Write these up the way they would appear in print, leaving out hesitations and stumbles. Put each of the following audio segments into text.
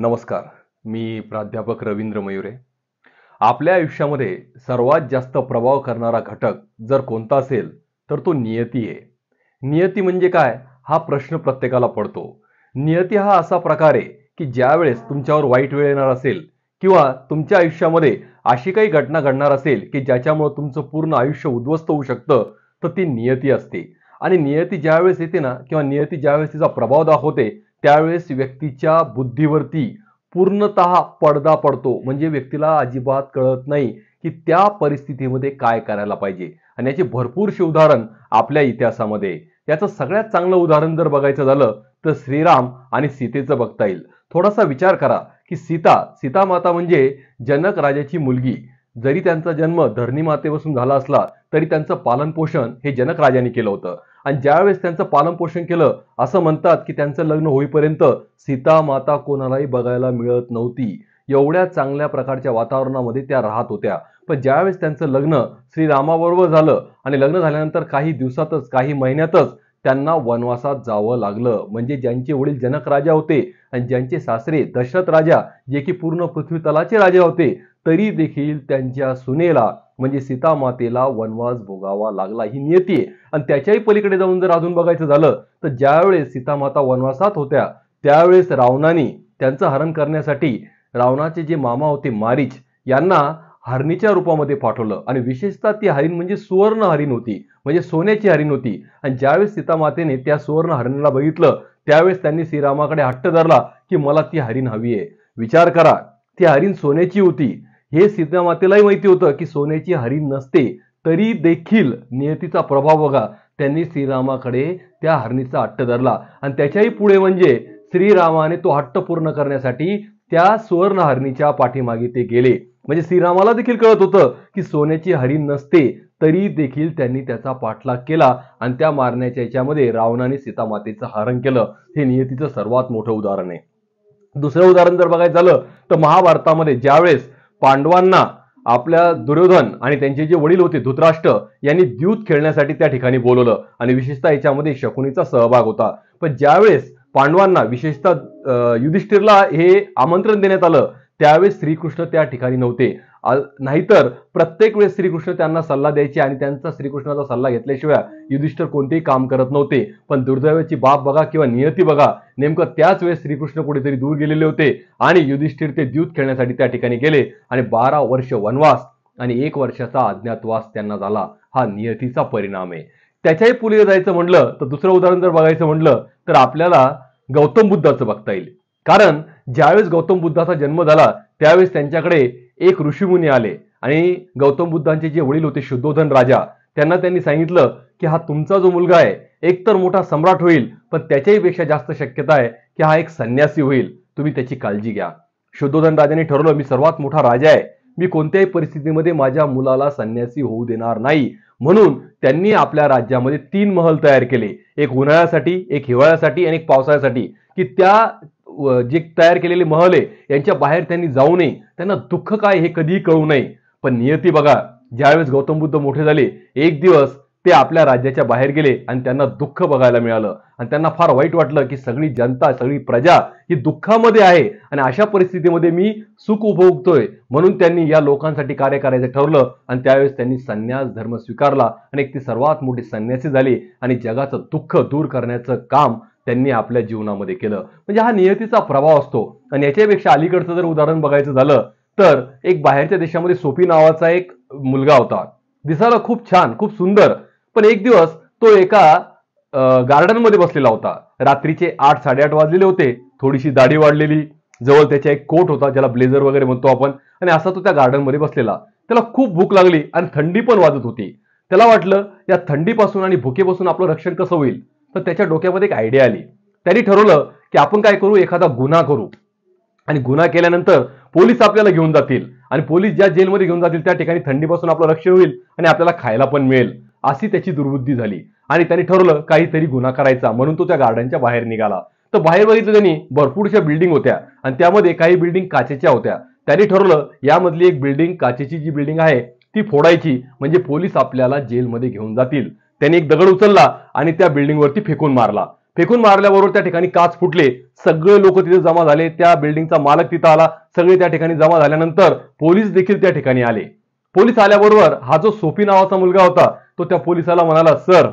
नमस्कार. मी प्राध्यापक रवींद्र मयुरे. आपल्या आयुष्यामध्ये सर्वात जास्त प्रभाव करणारा घटक जर कोणता असेल तर तो नियती आहे. नियती म्हणजे काय हा प्रश्न प्रत्येकाला पडतो. नियती हा असा प्रकार आहे की ज्यावेळेस तुमच्यावर वाईट वेळ येणार असेल किंवा तुमच्या आयुष्यामध्ये अशी काही घटना घडणार असेल की ज्याच्यामुळे तुमचं पूर्ण आयुष्य उद्ध्वस्त होऊ शकतं, तर ती नियती असते. आणि नियती ज्यावेळेस येते ना किंवा नियती ज्यावेळेस तिचा प्रभाव दाखवते त्यावेळेस व्यक्तीच्या बुद्धीवरती पूर्णतः पडदा पडतो. म्हणजे व्यक्तीला अजिबात कळत नाही की त्या परिस्थितीमध्ये काय करायला पाहिजे. आणि याचे भरपूरसे उदाहरण आपल्या इतिहासामध्ये आहे. याचं सगळ्यात चांगलं उदाहरण जर बघायचं झालं तर श्रीराम आणि सीतेचं बघता येईल. थोडासा विचार करा की सीता माता म्हणजे जनक राजाची मुलगी. जरी त्यांचा जन्म धरणी मातेपासून झाला असला तरी त्यांचं पालन पोषण हे जनक राजाने केलं होतं. आणि ज्यावेळेस त्यांचं पालन पोषण केलं असं म्हणतात की त्यांचं लग्न होईपर्यंत सीता माता कोणालाही बघायला मिळत नव्हती. एवढ्या चांगल्या प्रकारच्या वातावरणामध्ये त्या राहत होत्या. पण ज्यावेळेस त्यांचं लग्न श्रीरामाबरोबर झालं आणि लग्न झाल्यानंतर काही दिवसातच काही महिन्यातच त्यांना वनवासात जावं लागलं. म्हणजे ज्यांचे वडील जनक राजा होते आणि ज्यांचे सासरे दशरथ राजा जे की पूर्ण पृथ्वी तलाचे राजा होते, तरी देखील त्यांच्या सुनेला म्हणजे सीता मातेला वनवास भोगावा लागला. ही नियती आहे. आणि त्याच्याही पलीकडे जाऊन जर अजून बघायचं झालं तर ज्यावेळेस सीता माता वनवासात होत्या त्यावेळेस रावणाने त्यांचं हरण करण्यासाठी रावणाचे जे मामा होते मारीच यांना हरणीच्या रूपामध्ये पाठवलं. आणि विशेषतः ती हरीण म्हणजे सुवर्ण हरीण होती, म्हणजे सोन्याची हरीण होती. आणि ज्यावेळेस सीता मातेने त्या सुवर्ण हरणीला बघितलं त्यावेळेस त्यांनी श्रीरामाकडे हट्ट धरला की मला ती हरीण हवी आहे. विचार करा, ती हरीण सोन्याची होती. हे सीता मातेलाही माहिती होतं की सोन्याची हरीण नसते, तरी देखील नियतीचा प्रभाव बघा, त्यांनी श्रीरामाकडे त्या हरणीचा हट्ट धरला. आणि त्याच्याही पुढे म्हणजे श्रीरामाने तो हट्ट पूर्ण करण्यासाठी त्या सुवर्ण हरणीच्या पाठीमागे ते गेले. म्हणजे श्रीरामाला देखील कळत होतं की सोन्याची हरीण नसते, तरी देखील त्यांनी त्याचा पाठलाग केला आणि त्या मारण्याच्या याच्यामध्ये रावणाने सीता मातेचं हरण केलं. हे नियतीचं सर्वात मोठं उदाहरण आहे. दुसरं उदाहरण जर बघायचं झालं तर महाभारतामध्ये ज्यावेळेस पांडवांना आपल्या दुर्योधन आणि त्यांचे जे वडील होते धृतराष्ट्र यांनी द्यूत खेळण्यासाठी त्या ठिकाणी बोलवलं आणि विशेषतः याच्यामध्ये शकुनीचा सहभाग होता. पण ज्यावेळेस पांडवांना विशेषतः युधिष्ठिरला हे आमंत्रण देण्यात आलं त्यावेळेस श्रीकृष्ण त्या ठिकाणी नव्हते. नाहीतर प्रत्येक वेळेस श्रीकृष्ण त्यांना सल्ला द्यायचे आणि त्यांचा श्रीकृष्णाचा सल्ला घेतल्याशिवाय युधिष्ठिर कोणतेही काम करत नव्हते. पण दुर्दैवाची बाब बघा किंवा नियती बघा, नेमकं त्याच वेळेस श्रीकृष्ण कुठेतरी दूर गेलेले होते आणि युधिष्ठिर ते द्यूत खेळण्यासाठी त्या ठिकाणी गेले आणि 12 वर्ष वनवास आणि 1 वर्षाचा अज्ञातवास त्यांना झाला. हा नियतीचा परिणाम आहे. त्याच्याही पुढे जायचं म्हटलं तर दुसरं उदाहरण जर बघायचं म्हटलं तर आपल्याला गौतम बुद्धाचं बघता येईल. कारण ज्यावेळेस गौतम बुद्धाचा जन्म झाला त्यावेळेस त्यांच्याकडे एक ऋषीमुनी आले आणि गौतम बुद्धांचे जे वडील होते शुद्धोधन राजा त्यांनी सांगितलं की हा तुमचा जो मुलगा आहे एकतर मोठा सम्राट होईल, पण त्याच्याही पेक्षा जास्त शक्यता आहे की हा एक संन्यासी होईल. तुम्ही त्याची काळजी घ्या. शुद्धोधन राजाने ठरवलं मी सर्वात मोठा राजा आहे, मी कोणत्याही परिस्थितीमध्ये माझ्या मुलाला संन्यासी होऊ देणार नाही. म्हणून त्यांनी आपल्या राज्यामध्ये 3 महल तयार केले, एक उन्हाळ्यासाठी, एक हिवाळ्यासाठी आणि एक पावसाळ्यासाठी. की त्या जे तयार केलेले महल आहे यांच्या बाहेर त्यांनी जाऊ नये, त्यांना दुःख काय हे कधीही कळू नये. पण नियती बघा, ज्यावेळेस गौतम बुद्ध मोठे झाले एक दिवस ते आपल्या राज्याच्या बाहेर गेले आणि त्यांना दुःख बघायला मिळालं आणि त्यांना फार वाईट वाटलं की सगळी जनता सगळी प्रजा ही दुःखामध्ये आहे आणि अशा परिस्थितीमध्ये मी सुख उपभोगतोय. म्हणून त्यांनी या लोकांसाठी कार्य करायचं ठरवलं आणि त्यावेळेस त्यांनी संन्यास धर्म स्वीकारला आणि एक ती सर्वात मोठी संन्यासी झाली आणि जगाचं दुःख दूर करण्याचं काम त्यांनी आपल्या जीवनामध्ये केलं. म्हणजे हा नियतीचा प्रभाव असतो. आणि याच्यापेक्षा अलीकडचं जर उदाहरण बघायचं झालं तर एक बाहेरच्या देशामध्ये सोफी नावाचा एक मुलगा होता. दिसायला खूप छान खूप सुंदर. पण एक दिवस तो एका गार्डन मध्ये बसलेला होता. रात्रीचे 8-8:30 वाजलेले होते. थोडीशी दाढी वाढलेली, जवळ त्याच्या एक कोट होता ज्याला ब्लेझर वगैरे म्हणतो आपण, आणि असा तो त्या गार्डन मध्ये बसलेला. त्याला खूप भूक लागली आणि थंडी पण वाजत होती. त्याला वाटलं या थंडीपासून आणि भुकेपासून आपलं रक्षण कसं होईल. तर त्याच्या डोक्यामध्ये एक आयडिया आली. त्यांनी ठरवलं की आपण काय करू, एखादा गुन्हा करू आणि गुन्हा केल्यानंतर पोलीस आपल्याला घेऊन जातील आणि पोलीस ज्या जेलमध्ये घेऊन जातील त्या ठिकाणी थंडीपासून आपलं रक्षण होईल आणि आपल्याला खायला पण मिळेल. अशी त्याची दुर्बुद्धी झाली आणि त्यांनी ठरवलं काहीतरी गुन्हा करायचा. म्हणून तो त्या गार्डनच्या बाहेर निघाला. तर बाहेर बघितलं त्यांनी भरपूरशा बिल्डिंग होत्या आणि त्यामध्ये काही बिल्डिंग काचेच्या होत्या. त्यांनी ठरवलं यामधली एक बिल्डिंग, काचेची जी बिल्डिंग आहे ती फोडायची, म्हणजे पोलीस आपल्याला जेलमध्ये घेऊन जातील. त्यांनी एक दगड उचलला आणि त्या बिल्डिंगवरती फेकून मारला. फेकून मारल्याबरोबर त्या ठिकाणी काच फुटले, सगळे लोक तिथे जमा झाले, त्या बिल्डिंगचा मालक तिथं आला, सगळे त्या ठिकाणी जमा झाल्यानंतर पोलीस देखील त्या ठिकाणी आले. पोलीस आल्याबरोबर हा जो सोफी नावाचा मुलगा होता तो त्या पोलिसाला म्हणाला, सर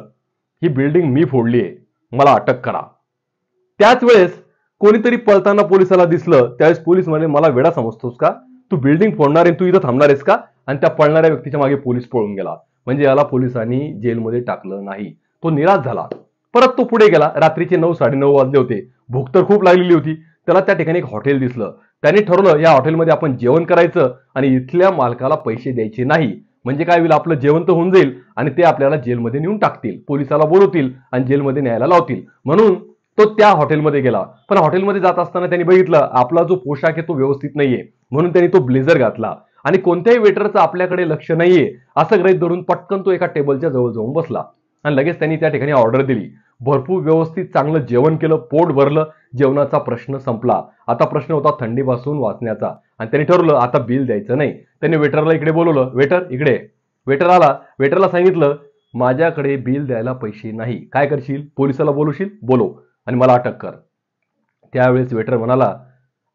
ही बिल्डिंग मी फोडली आहे, मला अटक करा. त्याच वेळेस कोणीतरी पळताना पोलिसाला दिसलं. त्यावेळेस पोलीस म्हणाले, मला वेडा समजतोस का, तू बिल्डिंग फोडणार आहे, तू इथं थांबणार आहेस का? आणि त्या पळणाऱ्या व्यक्तीच्या मागे पोलीस पळून गेला. म्हणजे याला पोलिसांनी जेलमध्ये टाकलं नाही. तो निराश झाला. परत तो पुढे गेला. रात्रीचे 9-9:30 वाजले होते. भूक तर खूप लागलेली होती. त्याला त्या ठिकाणी एक हॉटेल दिसलं. त्याने ठरवलं या हॉटेलमध्ये आपण जेवण करायचं आणि इथल्या मालकाला पैसे द्यायचे नाही. म्हणजे काय होईल, आपलं जेवण तर होऊन जाईल आणि ते आपल्याला जेलमध्ये नेऊन टाकतील, पोलिसाला बोलवतील आणि जेलमध्ये न्यायला लावतील. म्हणून तो त्या हॉटेलमध्ये गेला. पण हॉटेलमध्ये जात असताना त्यांनी बघितलं आपला जो पोशाख आहे तो व्यवस्थित नाहीये. म्हणून त्यांनी तो ब्लेझर घातला आणि कोणत्याही वेटरचं आपल्याकडे लक्ष नाहीये असं गृहीत धरून पटकन तो एका टेबलच्या जवळ जाऊन बसला आणि लगेच त्यांनी त्या ठिकाणी ऑर्डर दिली. भरपूर व्यवस्थित चांगलं जेवण केलं, पोट भरलं, जेवणाचा प्रश्न संपला. आता प्रश्न होता थंडीपासून वाचण्याचा आणि त्यांनी ठरवलं आता बिल द्यायचं नाही. त्यांनी वेटरला इकडे बोलवलं, वेटर इकडे. वेटर आला. वेटरला सांगितलं, माझ्याकडे बिल द्यायला पैसे नाही, काय करशील, पोलिसाला बोलवशील, बोलव आणि मला अटक कर. त्यावेळेस वेटर म्हणाला,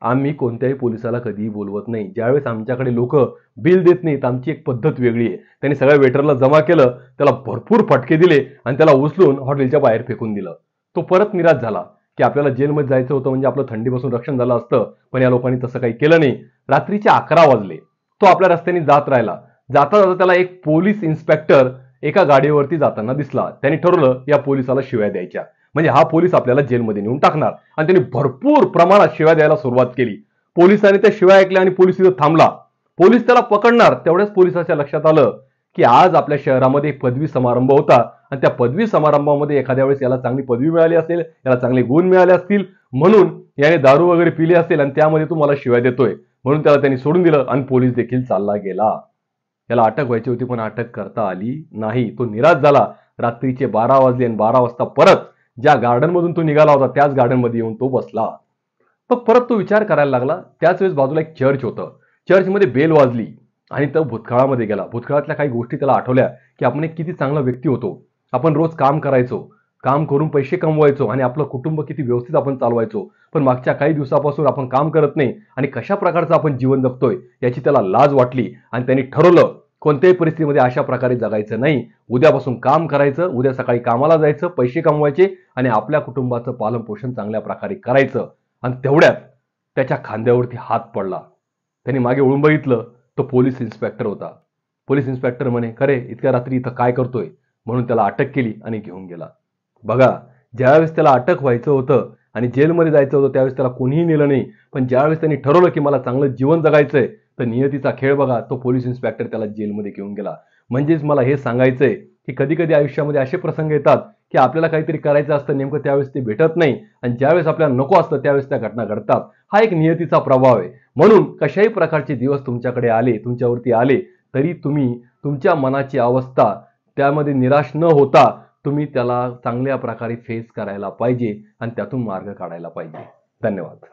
आम्ही कोणत्याही पोलिसाला कधीही बोलवत नाही, ज्यावेळेस आमच्याकडे लोक बिल देत नाहीत आमची एक पद्धत वेगळी आहे. त्यांनी सगळ्या वेटरला जमा केलं, त्याला भरपूर फटके दिले आणि त्याला उचलून हॉटेलच्या बाहेर फेकून दिलं. तो परत निराश झाला की आपल्याला जेलमध्ये जायचं होतं म्हणजे आपलं थंडीपासून रक्षण झालं असतं, पण या लोकांनी तसं काही केलं नाही. रात्रीचे 11 वाजले. तो आपल्या रस्त्याने जात राहिला. जाता जाता त्याला एक पोलीस इन्स्पेक्टर एका गाडीवरती जाताना दिसला. त्यांनी ठरवलं या पोलिसाला शिव्या द्यायच्या, म्हणजे हा पोलीस आपल्याला जेलमध्ये नेऊन टाकणार. आणि त्यांनी भरपूर प्रमाणात शिव्या द्यायला सुरुवात केली. पोलिसांनी त्या शिव्या ऐकल्या आणि पोलीस तिथं थांबला. पोलीस त्याला पकडणार. तेवढ्याच पोलिसाच्या लक्षात आलं की आज आपल्या शहरामध्ये एक पदवी समारंभ होता आणि त्या पदवी समारंभामध्ये एखाद्या वेळेस याला चांगली पदवी मिळाली असेल, याला चांगले गुण मिळाले असतील, म्हणून याने दारू वगैरे पिली असेल आणि त्यामध्ये तू मला शिव्या देतोय. म्हणून त्याला त्यांनी सोडून दिलं आणि पोलीस देखील चालला गेला. याला अटक व्हायची होती पण अटक करता आली नाही. तो निराश झाला. रात्रीचे 12 वाजले आणि 12 वाजता परत ज्या गार्डन मधून तो निघाला होता त्याच गार्डन मध्ये येऊन तो बसला. मग परत तो विचार करायला लागला. त्याच वेळेस बाजूला एक चर्च होतं. चर्चमध्ये बेल वाजली आणि तो भूतकाळामध्ये गेला. भूतकाळातल्या काही गोष्टी त्याला आठवल्या की आपण एक किती चांगला व्यक्ती होतो, आपण रोज काम करायचो, काम करून पैसे कमवायचो आणि आपलं कुटुंब किती व्यवस्थित आपण चालवायचो. पण मागच्या काही दिवसापासून आपण काम करत नाही आणि कशा प्रकारचं आपण जीवन जगतोय याची त्याला लाज वाटली आणि त्यांनी ठरवलं कोणत्याही परिस्थितीमध्ये अशा प्रकारे जगायचं नाही. उद्यापासून काम करायचं, उद्या सकाळी कामाला जायचं, पैसे कमवायचे आणि आपल्या कुटुंबाचं पालनपोषण चांगल्या प्रकारे करायचं. आणि तेवढ्यात त्याच्या खांद्यावरती हात पडला. त्यांनी मागे वळून बघितलं. तो पोलीस इन्स्पेक्टर होता. पोलीस इन्स्पेक्टर म्हणे, खरे इतक्या रात्री इथं काय करतोय, म्हणून त्याला अटक केली आणि घेऊन गेला. बघा, ज्यावेळेस त्याला अटक व्हायचं होतं आणि जेलमध्ये जायचं होतं त्यावेळेस त्याला कोणीही नेलं नाही. पण ज्यावेळेस त्यांनी ठरवलं की मला चांगलं जीवन जगायचंय तर नियतीचा खेळ बघा, तो पोलीस इन्स्पेक्टर त्याला जेलमध्ये घेऊन गेला. म्हणजेच मला हे सांगायचंय की कधी कधी आयुष्यामध्ये असे प्रसंग येतात की आपल्याला काहीतरी करायचं असतं, नेमकं त्यावेळेस ते भेटत नाही आणि ज्यावेळेस आपल्याला नको असतं त्यावेळेस त्या घटना घडतात. हा एक नियतीचा प्रभाव आहे. म्हणून कशाही प्रकारचे दिवस तुमच्याकडे आले, तुमच्यावरती आले, तरी तुम्ही तुमच्या मनाची अवस्था त्यामध्ये निराश न होता तुम्ही त्याला चांगल्या प्रकारे फेस करायला पाहिजे आणि त्यातून मार्ग काढायला पाहिजे. धन्यवाद.